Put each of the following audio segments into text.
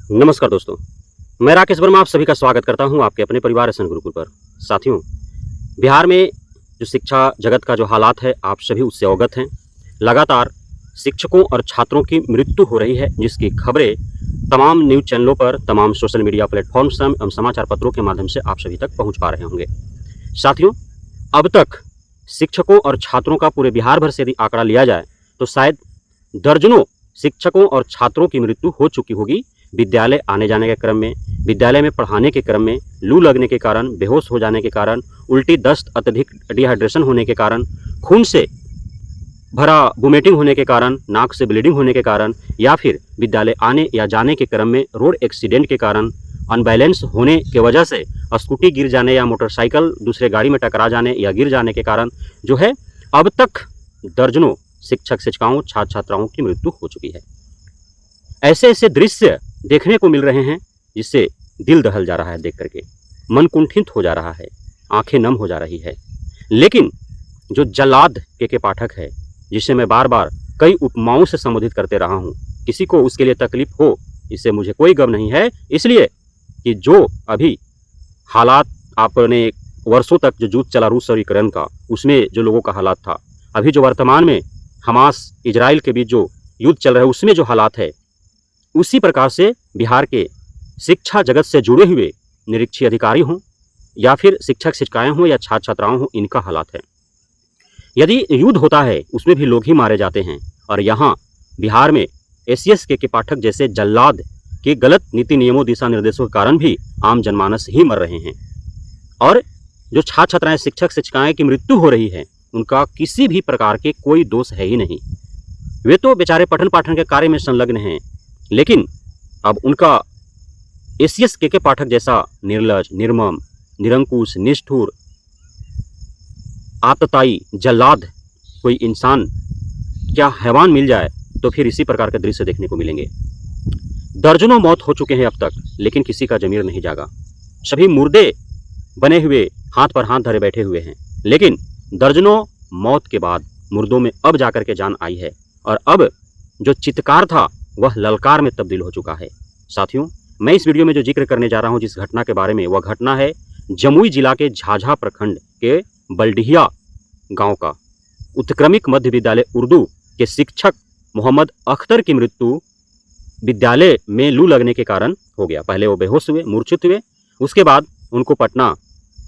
नमस्कार दोस्तों, मैं राकेश वर्मा आप सभी का स्वागत करता हूं आपके अपने परिवार एसएन गुरुकुल पर। साथियों, बिहार में जो शिक्षा जगत का जो हालात है, आप सभी उससे अवगत हैं। लगातार शिक्षकों और छात्रों की मृत्यु हो रही है, जिसकी खबरें तमाम न्यूज़ चैनलों पर, तमाम सोशल मीडिया प्लेटफॉर्म्स एवं समाचार पत्रों के माध्यम से आप सभी तक पहुँच पा रहे होंगे। साथियों, अब तक शिक्षकों और छात्रों का पूरे बिहार भर से यदि आंकड़ा लिया जाए, तो शायद दर्जनों शिक्षकों और छात्रों की मृत्यु हो चुकी होगी। विद्यालय आने जाने के क्रम में, विद्यालय में पढ़ाने के क्रम में, लू लगने के कारण, बेहोश हो जाने के कारण, उल्टी दस्त, अत्यधिक डिहाइड्रेशन होने के कारण, खून से भरा वोमिटिंग होने के कारण, नाक से ब्लीडिंग होने के कारण, या फिर विद्यालय आने या जाने के क्रम में रोड एक्सीडेंट के कारण, अनबैलेंस होने की वजह से स्कूटी गिर जाने या मोटरसाइकिल दूसरे गाड़ी में टकरा जाने या गिर जाने के कारण जो है अब तक दर्जनों शिक्षक शिक्षिकाओं छात्र छात्राओं की मृत्यु हो चुकी है। ऐसे ऐसे दृश्य देखने को मिल रहे हैं जिससे दिल दहल जा रहा है, देख करके मन कुंठित हो जा रहा है, आंखें नम हो जा रही है। लेकिन जो जल्लाद के पाठक है, जिसे मैं बार बार कई उपमाओं से संबोधित करते रहा हूँ, किसी को उसके लिए तकलीफ हो इससे मुझे कोई गम नहीं है, इसलिए कि जो अभी हालात आपने वर्षों तक जो युद्ध चला रूस और यूक्रेन का, उसमें जो लोगों का हालात था, अभी जो वर्तमान में हमास इजराइल के बीच जो युद्ध चल रहा है उसमें जो हालात है, उसी प्रकार से बिहार के शिक्षा जगत से जुड़े हुए निरीक्षी अधिकारी हों या फिर शिक्षक शिक्षिकाएं हों या छात्र छात्राओं हों, इनका हालात है। यदि युद्ध होता है उसमें भी लोग ही मारे जाते हैं, और यहाँ बिहार में एसीएस के पाठक जैसे जल्लाद के गलत नीति नियमों दिशा निर्देशों के कारण भी आम जनमानस ही मर रहे हैं। और जो छात्र छात्राएं शिक्षक शिक्षिकाएं की मृत्यु हो रही है, उनका किसी भी प्रकार के कोई दोष है ही नहीं। वे तो बेचारे पठन पाठन के कार्य में संलग्न हैं, लेकिन अब उनका एसीएस के पाठक जैसा निर्लज, निर्मम, निरंकुश, निष्ठुर, आतताई, जल्लाद कोई इंसान, क्या हैवान मिल जाए तो फिर इसी प्रकार के दृश्य देखने को मिलेंगे। दर्जनों मौत हो चुके हैं अब तक, लेकिन किसी का जमीर नहीं जागा। सभी मुर्दे बने हुए हाथ पर हाथ धरे बैठे हुए हैं, लेकिन दर्जनों मौत के बाद मुर्दों में अब जाकर के जान आई है, और अब जो चित्कार था वह ललकार में तब्दील हो चुका है। साथियों, मैं इस वीडियो में जो जिक्र करने जा रहा हूं जिस घटना के बारे में, वह घटना है जमुई जिला के झाझा प्रखंड के बलडिहिया गांव का। उत्क्रमिक मध्य विद्यालय उर्दू के शिक्षक मोहम्मद अख्तर की मृत्यु विद्यालय में लू लगने के कारण हो गया। पहले वो बेहोश हुए, मूर्छित हुए, उसके बाद उनको पटना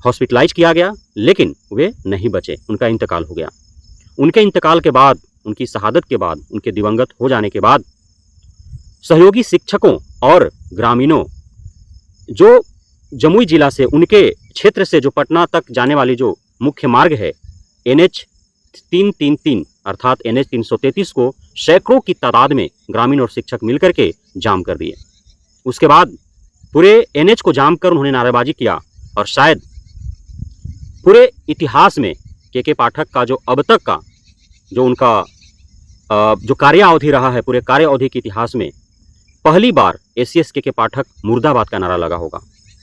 हॉस्पिटलाइज किया गया, लेकिन वे नहीं बचे, उनका इंतकाल हो गया। उनके इंतकाल के बाद, उनकी शहादत के बाद, उनके दिवंगत हो जाने के बाद सहयोगी शिक्षकों और ग्रामीणों जो जमुई जिला से, उनके क्षेत्र से जो पटना तक जाने वाली जो मुख्य मार्ग है NH 333 अर्थात NH 333 को सैकड़ों की तादाद में ग्रामीण और शिक्षक मिलकर के जाम कर दिए। उसके बाद पूरे NH को जाम कर उन्होंने नारेबाजी किया, और शायद पूरे इतिहास में के पाठक का जो अब तक का जो उनका जो कार्य अवधि रहा है, पूरे कार्य अवधि के इतिहास में पहली बार एसीएस के पाठक मुर्दाबाद का नारा लगा होगा।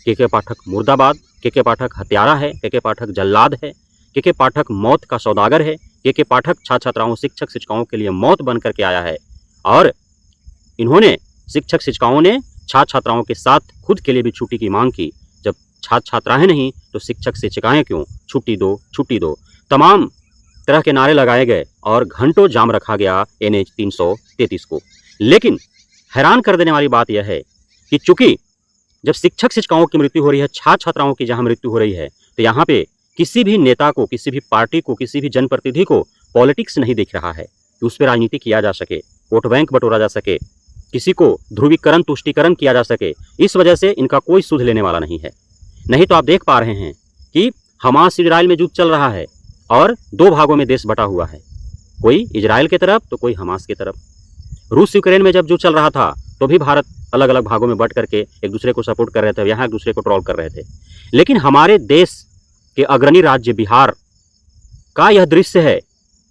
के पाठक मुर्दाबाद, के पाठक हत्यारा है, के पाठक जल्लाद है, के पाठक मौत का सौदागर है, के पाठक छात्र छात्राओं शिक्षक शिक्षिकाओं के लिए मौत बन करके आया है। और इन्होंने, शिक्षक शिक्षिकाओं ने छात्र छात्राओं के साथ खुद के लिए भी छुट्टी की मांग की। जब छात्र छात्राएं नहीं तो शिक्षक शिक्षिकाएं क्यों, छुट्टी दो, छुट्टी दो। तमाम तरह के नारे लगाए गए और घंटों जाम रखा गया NH 333 को। लेकिन हैरान कर देने वाली बात यह है कि चूंकि जब शिक्षक शिक्षिकाओं की मृत्यु हो रही है, छात्र छात्राओं की जहां मृत्यु हो रही है, तो यहाँ पे किसी भी नेता को, किसी भी पार्टी को, किसी भी जनप्रतिनिधि को पॉलिटिक्स नहीं दिख रहा है कि उस पर राजनीति किया जा सके, वोट बैंक बटोरा जा सके, किसी को ध्रुवीकरण तुष्टीकरण किया जा सके। इस वजह से इनका कोई सुध लेने वाला नहीं है। नहीं तो आप देख पा रहे हैं कि हमास इजराइल में युद्ध चल रहा है और दो भागों में देश बटा हुआ है, कोई इजराइल की तरफ तो कोई हमास की तरफ। रूस यूक्रेन में जब युद्ध चल रहा था तो भी भारत अलग अलग भागों में बट करके एक दूसरे को सपोर्ट कर रहे थे, यहाँ एक दूसरे को ट्रोल कर रहे थे। लेकिन हमारे देश के अग्रणी राज्य बिहार का यह दृश्य है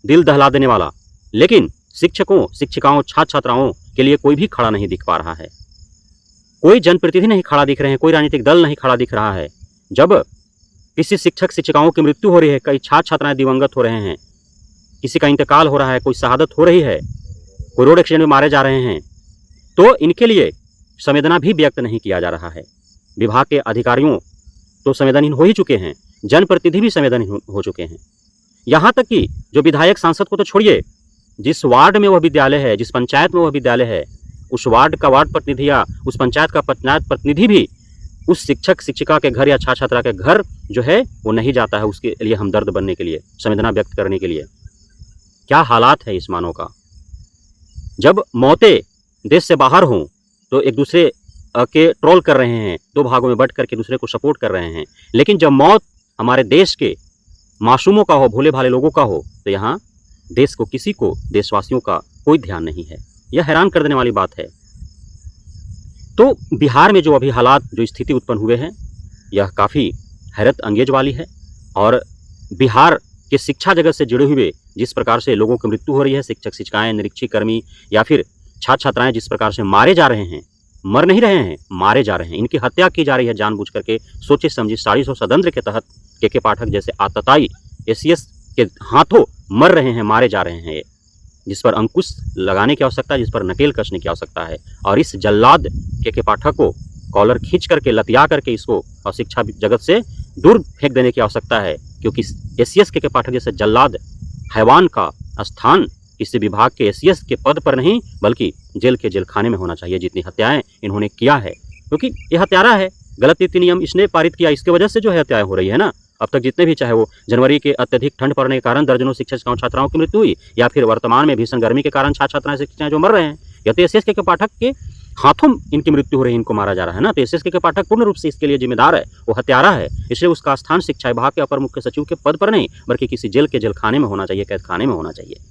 दिल दहला देने वाला, लेकिन शिक्षकों शिक्षिकाओं छात्र छात्राओं के लिए कोई भी खड़ा नहीं दिख पा रहा है, कोई जनप्रतिनिधि नहीं खड़ा दिख रहे हैं, कोई राजनीतिक दल नहीं खड़ा दिख रहा है। जब किसी शिक्षक शिक्षिकाओं की मृत्यु हो रही है, कई छात्र छात्राएं दिवंगत हो रहे हैं, किसी का इंतकाल हो रहा है, कोई शहादत हो रही है, कोई रोड एक्सीडेंट में मारे जा रहे हैं, तो इनके लिए संवेदना भी व्यक्त नहीं किया जा रहा है। विभाग के अधिकारियों तो संवेदनहीन हो ही चुके हैं, जनप्रतिनिधि भी संवेदनहीन हो चुके हैं। यहाँ तक कि जो विधायक सांसद को तो छोड़िए, जिस वार्ड में वह विद्यालय है, जिस पंचायत में वह विद्यालय है, उस वार्ड का वार्ड प्रतिनिधि या उस पंचायत का पंचायत प्रतिनिधि भी उस शिक्षक शिक्षिका के घर या छात्र छात्रा के घर जो है वो नहीं जाता है उसके लिए हमदर्द बनने के लिए, संवेदना व्यक्त करने के लिए। क्या हालात है इस मानव का। जब मौतें देश से बाहर हों तो एक दूसरे के ट्रोल कर रहे हैं, दो भागों में बंट करके दूसरे को सपोर्ट कर रहे हैं, लेकिन जब मौत हमारे देश के मासूमों का हो, भोले भाले लोगों का हो, तो यहाँ देश को, किसी को, देशवासियों का कोई ध्यान नहीं है। यह हैरान कर देने वाली बात है। तो बिहार में जो अभी हालात, जो स्थिति उत्पन्न हुए हैं, यह काफ़ी हैरत अंगेज वाली है। और बिहार के शिक्षा जगत से जुड़े हुए जिस प्रकार से लोगों की मृत्यु हो रही है, शिक्षक शिक्षिकाएं, निरीक्षी कर्मी या फिर छात्र छात्राएं जिस प्रकार से मारे जा रहे हैं, मर नहीं रहे हैं, मारे जा रहे हैं, इनकी हत्या की जा रही है जानबूझ करके, सोचे समझी 450 षड्यंत्र के तहत के पाठक जैसे आतताई एसीएस के हाथों मर रहे हैं, मारे जा रहे हैं, जिस पर अंकुश लगाने की आवश्यकता है, जिस पर नकेल कसने की आवश्यकता है। और इस जल्लाद के पाठक को कॉलर खींच करके, लतिया करके इसको और शिक्षा जगत से दूर फेंक देने की आवश्यकता है, क्योंकि एसीएस के पाठक जैसे जल्लाद हैवान का स्थान किसी विभाग के एसीएस के पद पर नहीं, बल्कि जेल के जेल खाने में होना चाहिए। जितनी हत्याएं इन्होंने किया है, क्योंकि ये हत्यारा है, गलत नीति नियम इसने पारित किया, इसके वजह से जो है हत्याएं हो रही है ना। अब तक जितने भी, चाहे वो जनवरी के अत्यधिक ठंड पड़ने के कारण दर्जनों शिक्षक छात्राओं की मृत्यु हुई, या फिर वर्तमान में भीषण गर्मी के कारण छात्र छात्राएं शिक्षिकाएं जो मर रहे हैं, या तो एसीएस के पाठक के हाथों इनकी मृत्यु हो रही है, इनको मारा जा रहा है ना। तो एसीएस के पाठक पूर्ण रूप से इसके लिए जिम्मेदार है, वो हत्यारा है। इसलिए उसका स्थान शिक्षा विभाग के अपर मुख्य सचिव के पद पर नहीं, बल्कि किसी जेल के जेल खाने में होना चाहिए, कैद खाने में होना चाहिए।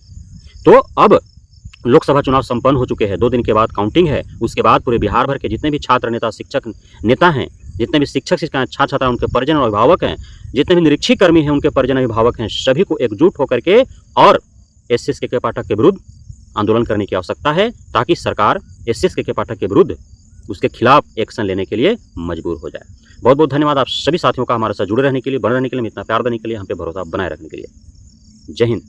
तो अब लोकसभा चुनाव संपन्न हो चुके हैं, 2 दिन के बाद काउंटिंग है। उसके बाद पूरे बिहार भर के जितने भी छात्र नेता, शिक्षक नेता हैं, जितने भी शिक्षक शिक्षिकाएं, छात्र छात्रा, उनके परिजन और अभिभावक हैं, जितने भी निरीक्षी कर्मी हैं, उनके परिजन अभिभावक हैं, सभी को एकजुट होकर के और एसीएस के पाठक के विरुद्ध आंदोलन करने की आवश्यकता है, ताकि सरकार एसीएस के पाठक के विरुद्ध उसके खिलाफ एक्शन लेने के लिए मजबूर हो जाए। बहुत बहुत धन्यवाद आप सभी साथियों का हमारे साथ जुड़े रहने के लिए, बने रहने के लिए, इतना प्यार देने के लिए, हम पे भरोसा बनाए रखने के लिए। जय हिंद।